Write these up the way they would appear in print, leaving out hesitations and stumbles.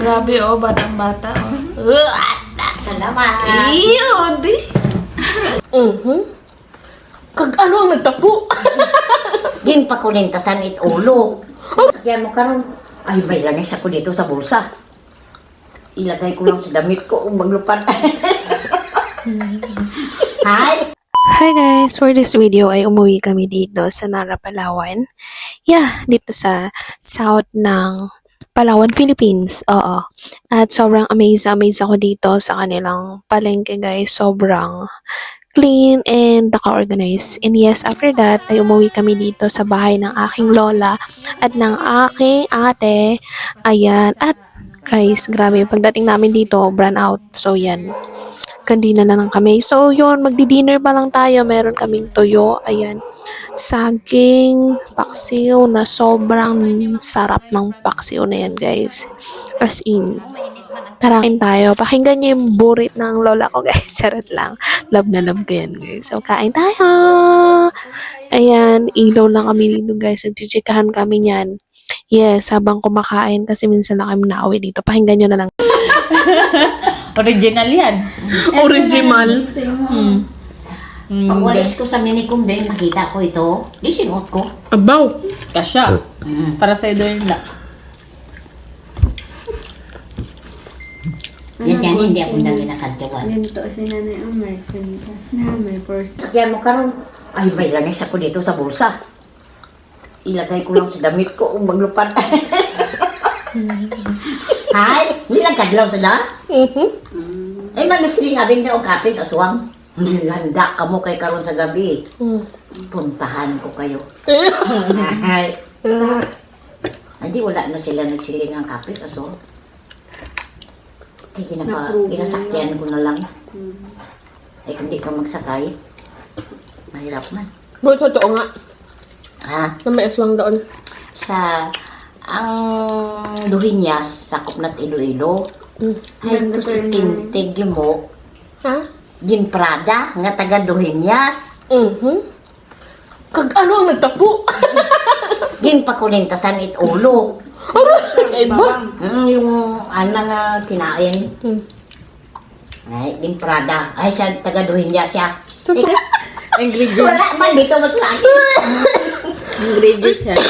Grabe oh, batang-bata oh. Salamat. Iyo, di. Kag ano ang nagtapo? Din pa ko lintasan it ulo. Sakyan mo karon. Ay, may langis ako dito sa bulsa. Ilagay ko lang sa damit ko kung maglupad. Hi! Hi guys! For this video ay umuwi kami dito sa Nara, Palawan. Yeah, dito sa south ng Palawan, Philippines. Oo. At sobrang amaze ako dito sa kanilang palengke guys. Sobrang clean and naka-organize. And yes, after that ay umuwi kami dito sa bahay ng aking lola at ng aking ate. Ayan. At guys, grabe. Pagdating namin dito, brand out. So yan. Kandina na lang kami. So, yun, magdi-dinner pa lang tayo. Meron kaming tuyo. Ayan. Saging, paksiw na sobrang sarap ng paksiw na yan, guys. As in, tarakin tayo. Pakinggan niyo yung burit ng lola ko, guys. Charot lang. Love na love ko yan, guys. So, kain tayo! Ayan, ilaw lang kami dito, guys. Nagchichikahan kami niyan. Yes, habang kumakain kasi minsan na kami nauwi dito. Pakinggan nyo na lang. Original yan. Original. Pag walis ko sa minicumbeng, nakita ko ito. Di sinuot ko. Abaw. Kasya. Para sa idol na. Yan, hindi ako na ginakadyawan. Ganito si Nanay Umay. Pintas na may first. Sakyan mo karon. Ay, may langis ako dito sa bulsa. Ilagay ko lang sa damit ko kung maglupad. Hi! Nilagkadlaw sa na? Ay, manisling abing na o kape sa suwang. Handa ka mo kay karon sa gabi. Puntahan ko kayo. Ay. Hindi, wala na sila nagsiling ng kape sa suwang. Kaya ginasakyan ko na lang. Ay, kung di ka magsakay, mahirap man. Buat totoo nga. Ha? Na may aswang doon. Sa ang Duhinyas, sakop na't Iloilo. Ay, ito si Tintig mo. Ha? Ginprada, nga taga Duhinyas. Kag ano ang nagtapo? Ginpakulintasan it ulo. Iba. Yung ana nga kinain. Ay, Ginprada. Ay, siya taga Duhinyas siya. Ingredients. Wala man, di ka matlaki. Ingredients yan.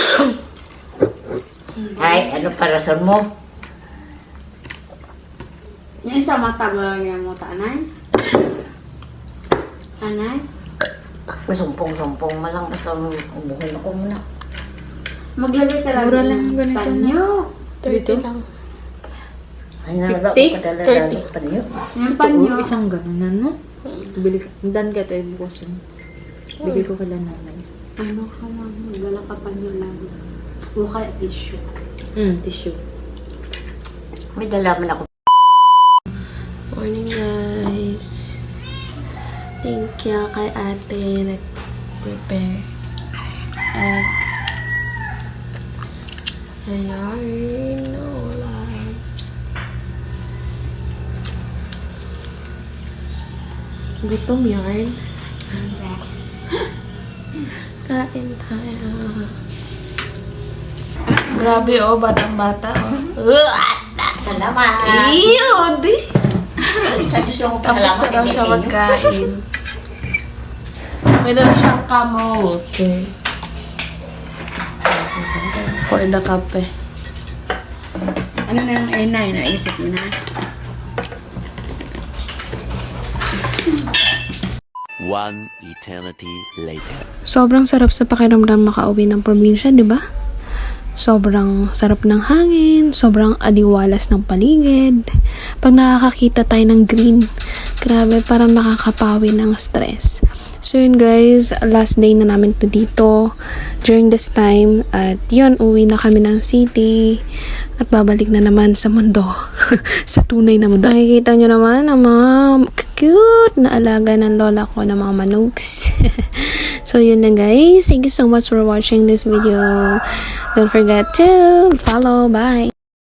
Ay, ano pa rason mo? Yung isa mata mo lang yung mata, Anay? Anay? Sumpong-sumpong mo lang. Basta umuhol ako muna. Maglagay ka lang Mura lang ng ganito panyo. Dito lang. Ay, nalaga 50? ko kadala-dala pa niyo. Yung panyo. Isang gano'n, no? Bili ko. Dan ka tayo bukasin. Bili ko kala nanay. Ano ka lang, magdala ka panyo lang. O kaya tissue. Tissue. May dala man ako. Morning guys. Thank you kay ate nag-prepare. At ayan, wala. Gutom yarn. Kain tayo. Grabe oh, batang-bata oh. Salamat. Iyo, di. Sa Diyos lang ko Tapos pasalamat daw din siya sa inyo. magkain. May dala siyang kamote. For the kape. Ano na yung A9 naisip mo na? One eternity later. Sobrang sarap sa pakiramdam makauwi ng probinsya, di ba? Sobrang sarap ng hangin, sobrang aliwalas ng paligid. Pag nakakakita tayo ng green, grabe, parang nakakapawi ng stress. So yun guys, last day na namin to dito during this time. At yun, uwi na kami ng city at babalik na naman sa mundo. Sa tunay na mundo. Nakikita nyo naman ang mga cute na alaga ng lola ko na mga manugs. So yun na guys, thank you so much for watching this video. Don't forget to follow. Bye!